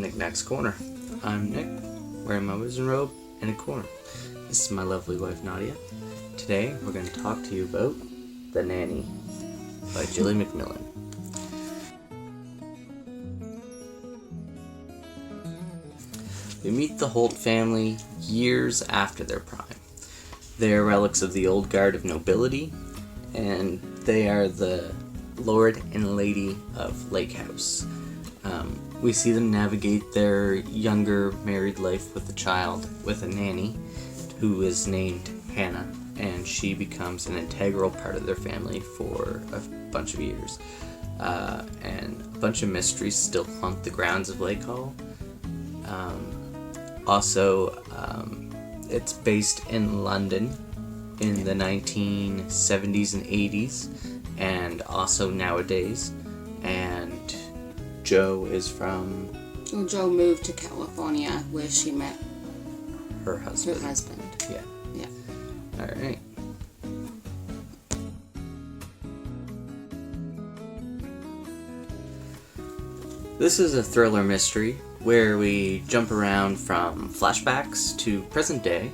Knickknack's Corner. I'm Nick, wearing my wizard robe in a corner. This is my lovely wife Nadia. Today we're going to talk to you about The Nanny by Jilly McMillan. We meet the Holt family years after their prime. They are relics of the old guard of nobility, and they are the Lord and Lady of Lake House. We see them navigate their younger married life with a child, with a nanny, who is named Hannah, and she becomes an integral part of their family for a bunch of years. And a bunch of mysteries still haunt the grounds of Lake Hall. It's based in London in the 1970s and 80s, and also nowadays. And Joe is from... Well, Joe moved to California where she met her husband. Yeah. Alright. This is a thriller mystery where we jump around from flashbacks to present day.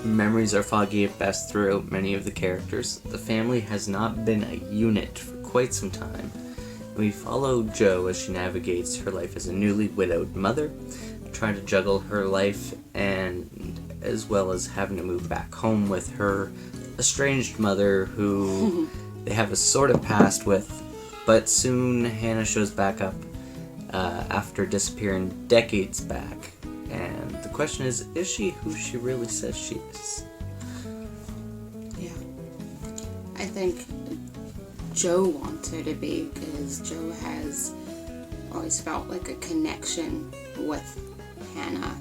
Memories are foggy at best throughout many of the characters. The family has not been a unit for quite some time. We follow Jo as she navigates her life as a newly widowed mother, trying to juggle her life and as well as having to move back home with her estranged mother who they have a sort of past with, but soon Hannah shows back up after disappearing decades back. And the question is she who she really says she is? Yeah. I think Joe wants her to be, because Joe has always felt like a connection with Hannah,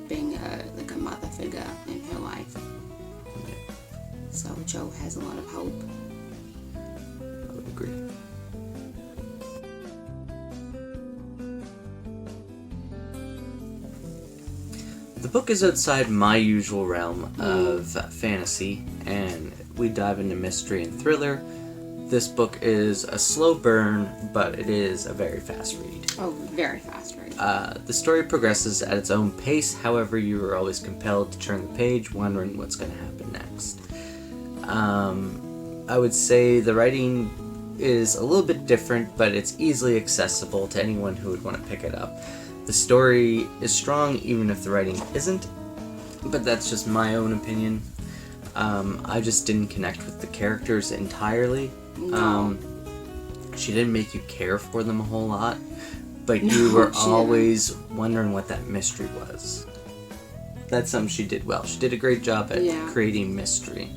being a mother figure in her life. Yeah. So Joe has a lot of hope. I would agree. The book is outside my usual realm of fantasy, and we dive into mystery and thriller. This book is a slow burn, but it is a very fast read. Oh, very fast read. The story progresses at its own pace, however you are always compelled to turn the page, wondering what's going to happen next. I would say the writing is a little bit different, but it's easily accessible to anyone who would want to pick it up. The story is strong even if the writing isn't, but that's just my own opinion. I just didn't connect with the characters entirely. No. She didn't make you care for them a whole lot, but you were always wondering what that mystery was. That's something she did well. She did a great job at creating mystery.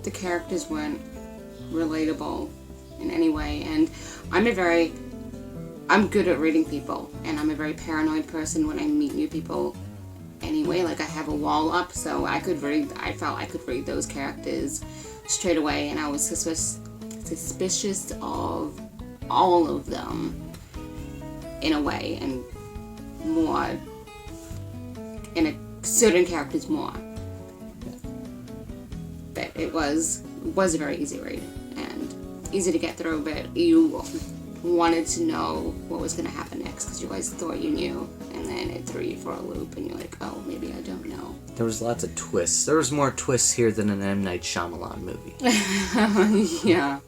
The characters weren't relatable in any way, and I'm good at reading people, and I'm a very paranoid person when I meet new people anyway. Like, I have a wall up, so I felt I could read those characters straight away, and I was suspicious of all of them in a way, and more in certain characters more. But it was a very easy read and easy to get through, but you wanted to know what was going to happen next because you always thought you knew, and then it threw you for a loop and you're like, oh, maybe I don't know. There was lots of twists. There was more twists here than an M. Night Shyamalan movie. Yeah.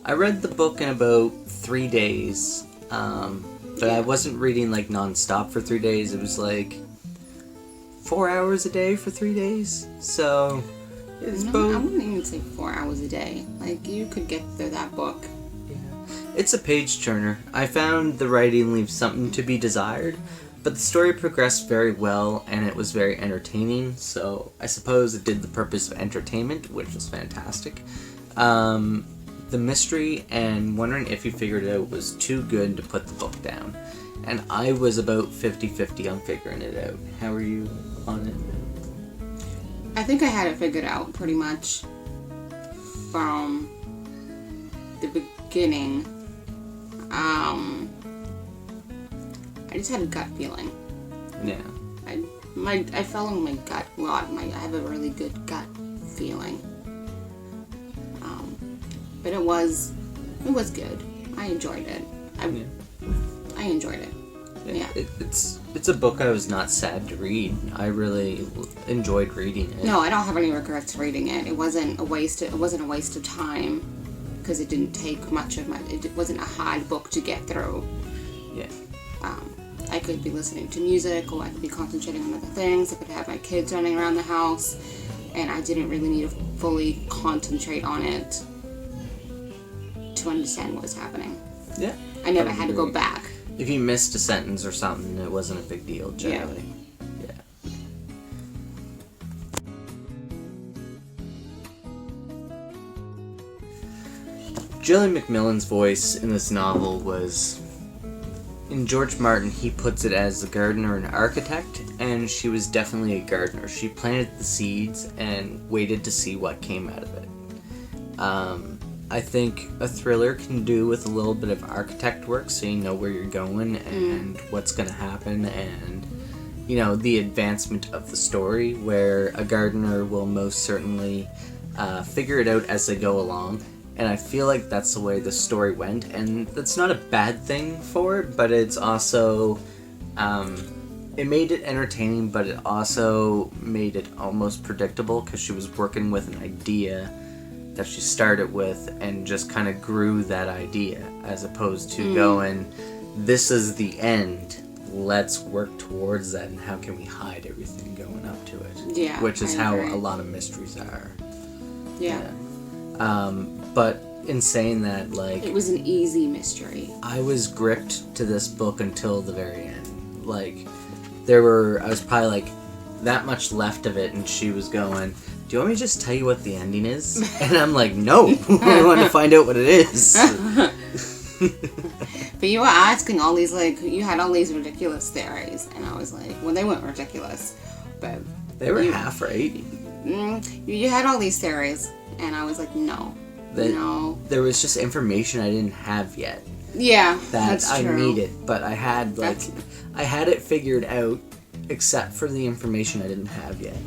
I read the book in about 3 days, but I wasn't reading like non-stop for 3 days. It was like 4 hours a day for 3 days, so it's I wouldn't even say 4 hours a day. Like, you could get through that book. Yeah. It's a page turner. I found the writing leaves something to be desired, but the story progressed very well and it was very entertaining, so I suppose it did the purpose of entertainment, which was fantastic. The mystery and wondering if you figured it out was too good to put the book down, and I was about 50-50 on figuring it out. How are you on it? I think I had it figured out pretty much from the beginning. I just had a gut feeling. Yeah. I follow my gut a lot. I have a really good gut feeling. but it was good. I enjoyed it. I enjoyed it. Yeah. It's a book I was not sad to read. I really enjoyed reading it. No, I don't have any regrets reading it. It wasn't a waste of time because it didn't take much of my. It wasn't a hard book to get through. Yeah. I could be listening to music, or I could be concentrating on other things. I could have my kids running around the house, and I didn't really need to fully concentrate on it to understand what was happening. Yeah. I never had to go back. If you missed a sentence or something, it wasn't a big deal, generally. Yeah. Gillian McMillan's voice in this novel was... In George Martin, he puts it as the gardener and architect, and she was definitely a gardener. She planted the seeds and waited to see what came out of it. I think a thriller can do with a little bit of architect work, so you know where you're going and what's going to happen, and the advancement of the story, where a gardener will most certainly figure it out as they go along. And I feel like that's the way the story went, and that's not a bad thing for it, but it's also it made it entertaining, but it also made it almost predictable because she was working with an idea that she started with and just kind of grew that idea, as opposed to going, this is the end, let's work towards that, and how can we hide everything going up to it. Yeah, which is how a lot of mysteries are. Yeah. But in saying that, like... It was an easy mystery. I was gripped to this book until the very end. Like, I was probably like, that much left of it, and she was going, do you want me to just tell you what the ending is? And I'm like, no! I want to find out what it is. But you were asking all these, you had all these ridiculous theories, and I was like, well, they weren't ridiculous, but... They were half right. You had all these theories, and I was like, no. No. There was just information I didn't have yet. Yeah, that's true. I needed, but I had I had it figured out, except for the information I didn't have yet,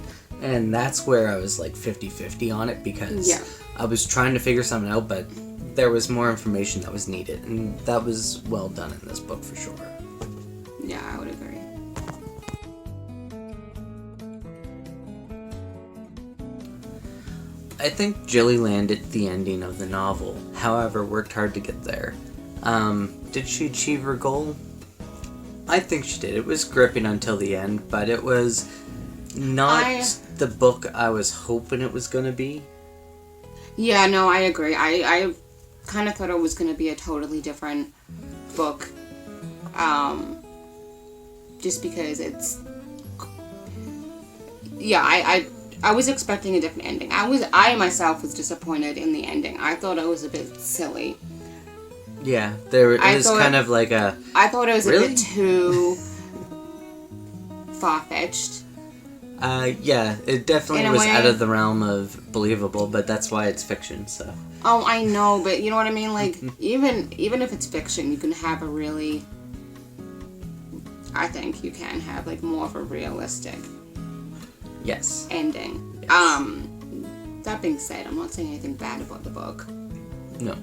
and that's where I was like 50-50 on it, because I was trying to figure something out, but there was more information that was needed, and that was well done in this book for sure. Yeah, I would agree. I think Jilly landed the ending of the novel, however, worked hard to get there. Did she achieve her goal? I think she did. It was gripping until the end, but it was not the book I was hoping it was going to be. Yeah, no, I agree. I kind of thought it was going to be a totally different book. Just because it's... Yeah, I was expecting a different ending. I myself was disappointed in the ending. I thought it was a bit silly. Yeah, it was kind of like a... I thought it was a bit too far-fetched. Yeah, it definitely was out of the realm of believable, but that's why it's fiction, so... Oh, I know, but you know what I mean? Like, even if it's fiction, you can have a really... I think you can have, like, more of a realistic... Yes. Ending. Yes. That being said, I'm not saying anything bad about the book. No.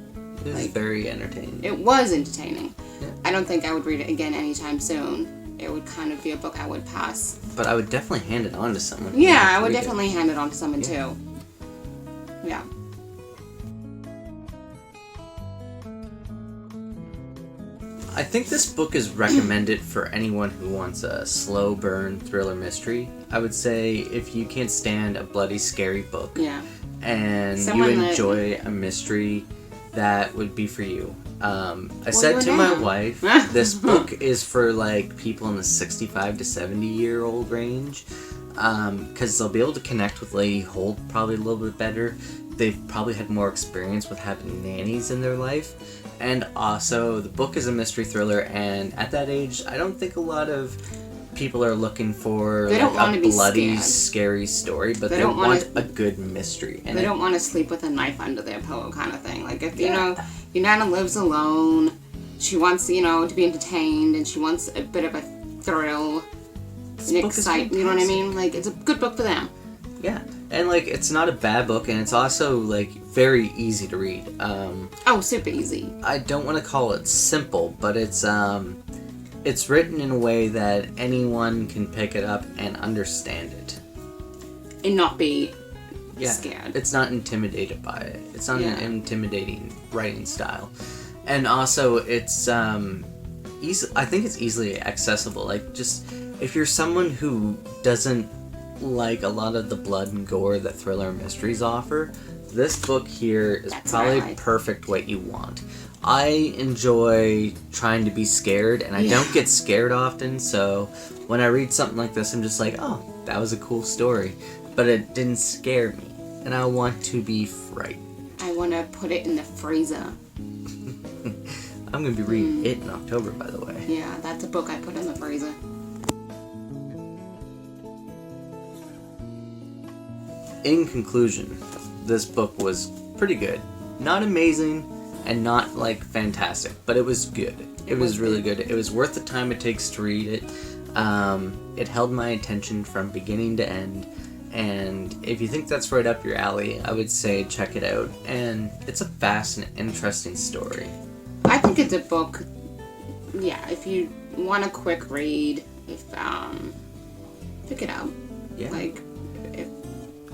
It was very entertaining. It was entertaining. Yeah. I don't think I would read it again anytime soon. It would kind of be a book I would pass. But I would definitely hand it on to someone. Yeah, I would definitely hand it on to someone too. Yeah. I think this book is recommended for anyone who wants a slow burn thriller mystery. I would say if you can't stand a bloody scary book and you enjoy a mystery, that would be for you. I said to my wife, this book is for like people in the 65 to 70 year old range, because they'll be able to connect with Lady Holt probably a little bit better. They've probably had more experience with having nannies in their life. And also, the book is a mystery thriller, and at that age, I don't think a lot of people are looking for like a bloody, scary story, but they want a good mystery. And they don't want to sleep with a knife under their pillow kind of thing. Like, if, your Nana lives alone, she wants, to be entertained, and she wants a bit of a thrill, and excitement, you know what I mean? Like, it's a good book for them. Yeah, and, like, it's not a bad book, and it's also, like, very easy to read. Oh, super easy. I don't want to call it simple, but it's written in a way that anyone can pick it up and understand it. And not be scared. It's not intimidated by it. It's not an intimidating writing style. And also, it's I think it's easily accessible. Like, just if you're someone who doesn't like a lot of the blood and gore that thriller mysteries offer, this book here is probably perfect what you want. I enjoy trying to be scared, and I don't get scared often, so when I read something like this, I'm just like, oh, that was a cool story. But it didn't scare me, and I want to be frightened. I want to put it in the freezer. I'm going to be reading it in October, by the way. Yeah, that's a book I put in the freezer. In conclusion, this book was pretty good. Not amazing, and not, like, fantastic, but it was good. It was really good. It was worth the time it takes to read it. It held my attention from beginning to end. And if you think that's right up your alley, I would say check it out. And it's a fast and interesting story. I think it's a book, if you want a quick read, pick it up. Yeah.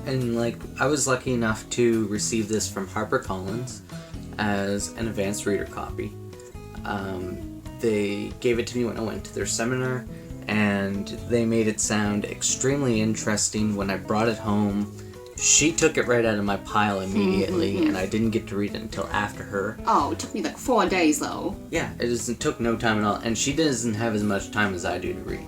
And I was lucky enough to receive this from HarperCollins as an advanced reader copy. They gave it to me when I went to their seminar, and they made it sound extremely interesting. When I brought it home, she took it right out of my pile immediately, and I didn't get to read it until after her. Oh, it took me 4 days though. Yeah, it took no time at all, and she doesn't have as much time as I do to read.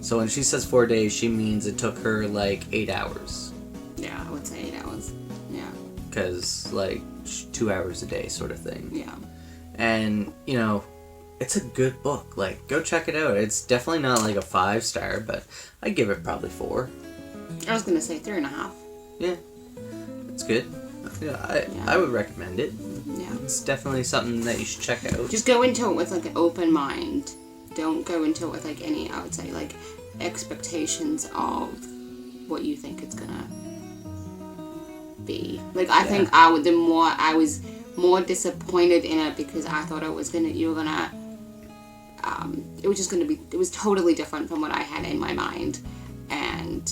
So when she says 4 days, she means it took her 8 hours. Yeah, I would say 8 hours. Yeah. Because 2 hours a day sort of thing. Yeah. And, it's a good book. Go check it out. It's definitely not a 5-star, but I'd give it probably 4. I was gonna say 3.5. Yeah. It's good. I would recommend it. Yeah. It's definitely something that you should check out. Just go into it with an open mind. Don't go into it with any, I would say, expectations of what you think it's gonna be. I think I was more disappointed in it because I thought it was it was totally different from what I had in my mind, and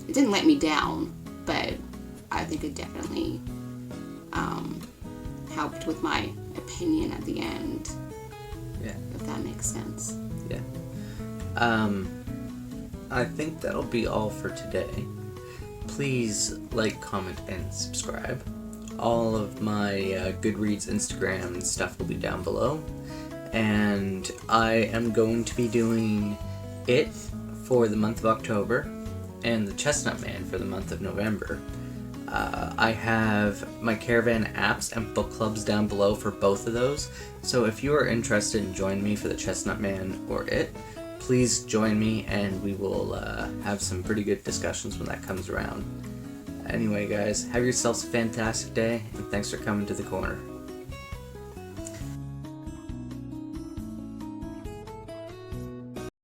it didn't let me down, but I think it definitely helped with my opinion at the end. Yeah. If that makes sense. Yeah. I think that'll be all for today. Please like, comment, and subscribe. All of my Goodreads Instagram and stuff will be down below. And I am going to be doing It for the month of October and The Chestnut Man for the month of November. I have my Caravan apps and book clubs down below for both of those. So if you are interested in joining me for The Chestnut Man or It, please join me and we will have some pretty good discussions when that comes around. Anyway, guys, have yourselves a fantastic day, and thanks for coming to the corner.